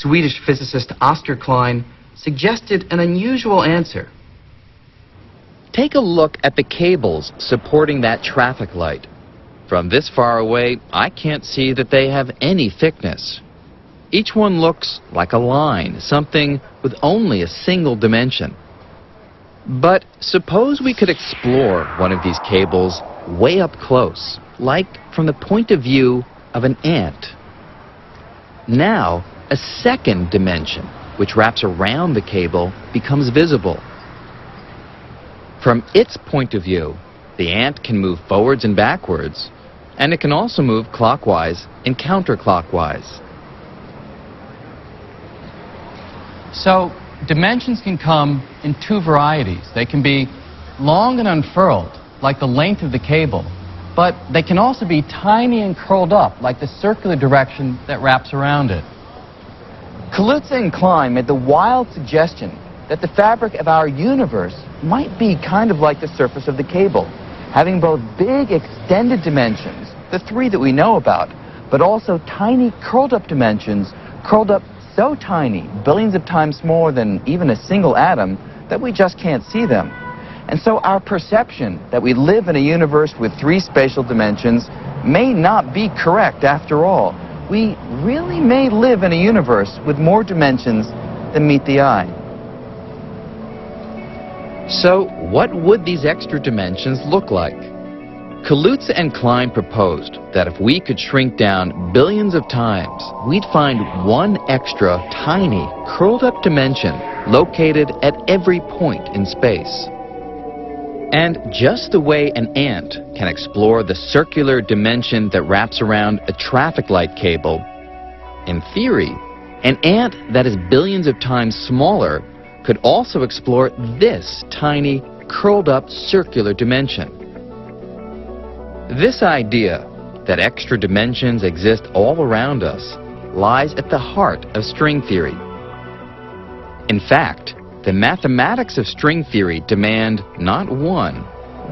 Swedish physicist Oscar Klein suggested an unusual answer. Take a look at the cables supporting that traffic light. From this far away, I can't see that they have any thickness. Each one looks like a line, something with only a single dimension. But suppose we could explore one of these cables way up close, like from the point of view of an ant. Now, a second dimension, which wraps around the cable, becomes visible. From its point of view, the ant can move forwards and backwards, and it can also move clockwise and counterclockwise. So, dimensions can come in two varieties. They can be long and unfurled, like the length of the cable, but they can also be tiny and curled up, like the circular direction that wraps around it. Kaluza and Klein made the wild suggestion that the fabric of our universe might be kind of like the surface of the cable, having both big extended dimensions, the three that we know about, but also tiny curled up dimensions, curled up so tiny, billions of times smaller than even a single atom, that we just can't see them. And so our perception that we live in a universe with three spatial dimensions may not be correct after all. We really may live in a universe with more dimensions than meet the eye. So, what would these extra dimensions look like? Kaluza and Klein proposed that if we could shrink down billions of times, we'd find one extra, tiny, curled-up dimension located at every point in space. And just the way an ant can explore the circular dimension that wraps around a traffic light cable, in theory, an ant that is billions of times smaller could also explore this tiny, curled-up circular dimension. This idea that extra dimensions exist all around us lies at the heart of string theory. In fact, the mathematics of string theory demand not one,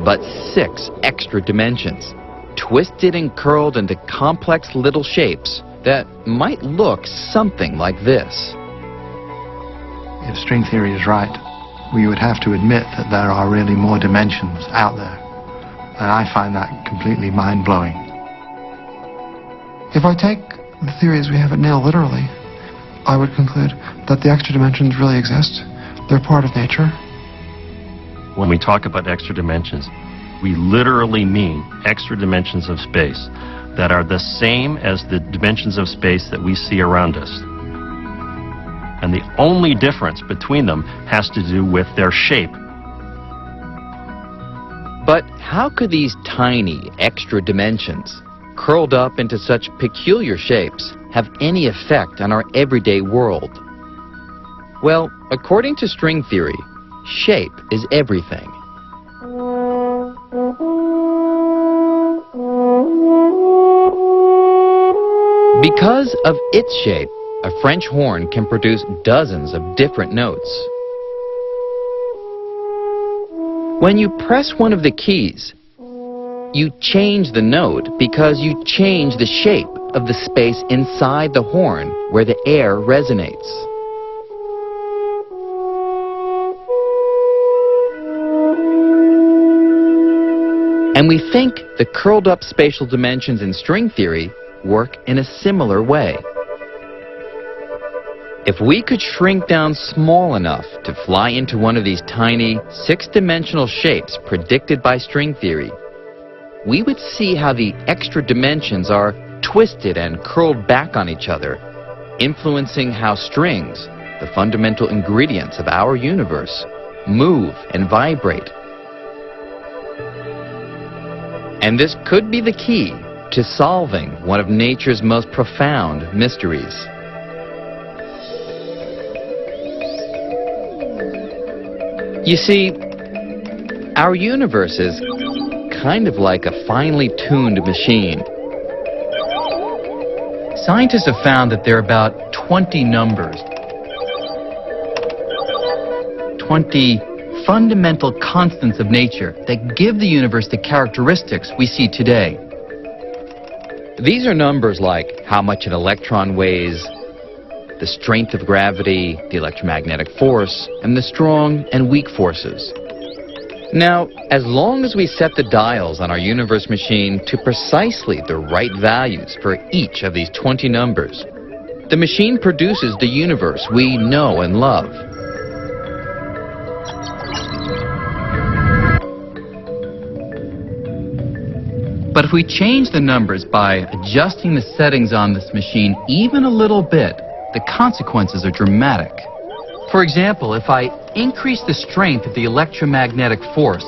but 6 extra dimensions, twisted and curled into complex little shapes that might look something like this. If string theory is right, we would have to admit that there are really more dimensions out there. And I find that completely mind-blowing. If I take the theory as we have it now literally, I would conclude that the extra dimensions really exist. They're part of nature. When we talk about extra dimensions, we literally mean extra dimensions of space that are the same as the dimensions of space that we see around us. And the only difference between them has to do with their shape. But how could these tiny extra dimensions, curled up into such peculiar shapes, have any effect on our everyday world? Well, according to string theory, shape is everything. Because of its shape, a French horn can produce dozens of different notes. When you press one of the keys, you change the note because you change the shape of the space inside the horn where the air resonates. And we think the curled-up spatial dimensions in string theory work in a similar way. If we could shrink down small enough to fly into one of these tiny, 6-dimensional shapes predicted by string theory, we would see how the extra dimensions are twisted and curled back on each other, influencing how strings, the fundamental ingredients of our universe, move and vibrate. And this could be the key to solving one of nature's most profound mysteries. You see, our universe is kind of like a finely tuned machine. Scientists have found that there are about 20 numbers, 20 fundamental constants of nature that give the universe the characteristics we see today. These are numbers like how much an electron weighs, the strength of gravity, the electromagnetic force, and the strong and weak forces. Now, as long as we set the dials on our universe machine to precisely the right values for each of these 20 numbers, the machine produces the universe we know and love. But if we change the numbers by adjusting the settings on this machine even a little bit, the consequences are dramatic. For example, if I increase the strength of the electromagnetic force,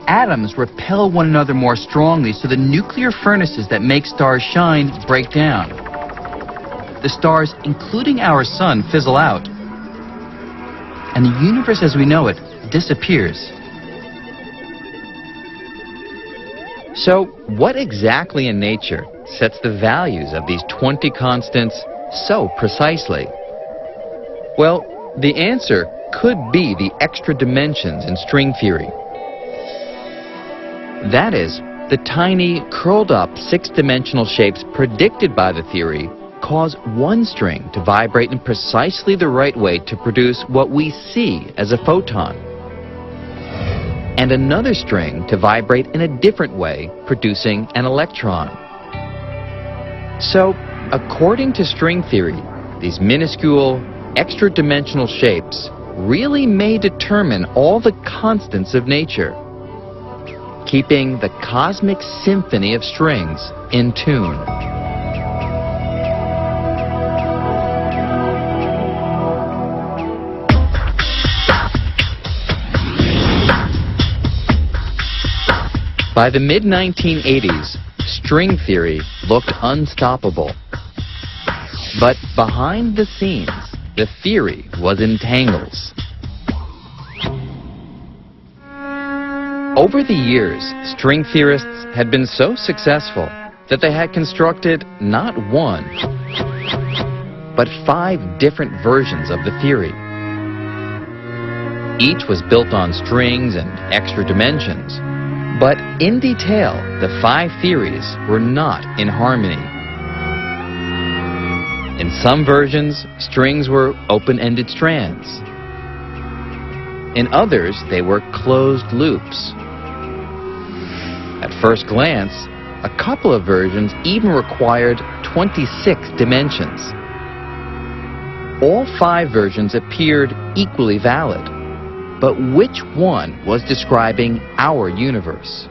atoms repel one another more strongly, so the nuclear furnaces that make stars shine break down. The stars, including our sun, fizzle out, and the universe as we know it disappears. So, what exactly in nature sets the values of these 20 constants so precisely? Well, the answer could be the extra dimensions in string theory. That is, the tiny, curled-up six-dimensional shapes predicted by the theory cause one string to vibrate in precisely the right way to produce what we see as a photon, and another string to vibrate in a different way, producing an electron. So, according to string theory, these minuscule, extra-dimensional shapes really may determine all the constants of nature, keeping the cosmic symphony of strings in tune. By the mid-1980s, string theory looked unstoppable. But behind the scenes, the theory was in tangles. Over the years, string theorists had been so successful that they had constructed not one, but 5 different versions of the theory. Each was built on strings and extra dimensions, but in detail, the 5 theories were not in harmony. In some versions, strings were open-ended strands. In others, they were closed loops. At first glance, a couple of versions even required 26 dimensions. All 5 versions appeared equally valid, but which one was describing our universe?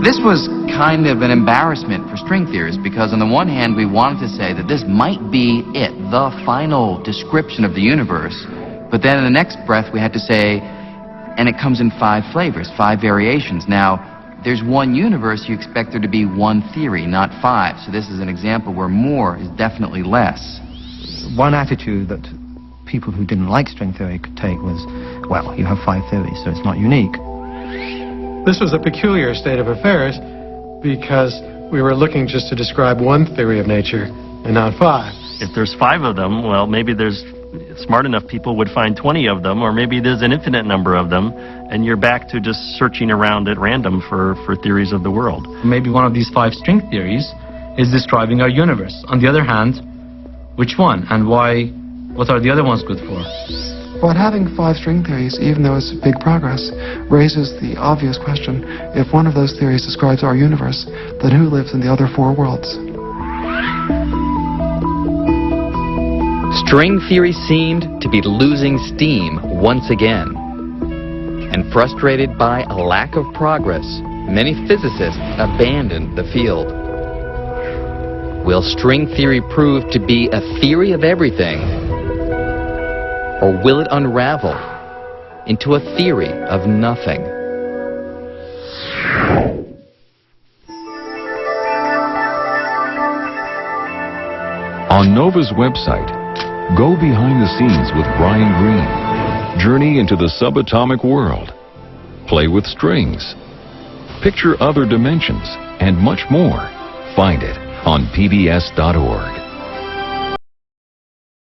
This was kind of an embarrassment for string theorists because on the one hand we wanted to say that this might be it, the final description of the universe, but then in the next breath we had to say, and it comes in 5 flavors, 5 variations. Now, there's one universe, you expect there to be one theory, not 5. So this is an example where more is definitely less. One attitude that people who didn't like string theory could take was, well, you have 5 theories, so it's not unique. This was a peculiar state of affairs because we were looking just to describe one theory of nature and not 5. If there's 5 of them, well, maybe there's smart enough people would find 20 of them, or maybe there's an infinite number of them, and you're back to just searching around at random for theories of the world. Maybe one of these 5 string theories is describing our universe. On the other hand, which one and why? What are the other ones good for? But having 5 string theories, even though it's big progress, raises the obvious question, if one of those theories describes our universe, then who lives in the other 4 worlds? String theory seemed to be losing steam once again. And frustrated by a lack of progress, many physicists abandoned the field. Will string theory prove to be a theory of everything? Or will it unravel into a theory of nothing? On NOVA's website, go behind the scenes with Brian Greene. Journey into the subatomic world. Play with strings. Picture other dimensions and much more. Find it on pbs.org.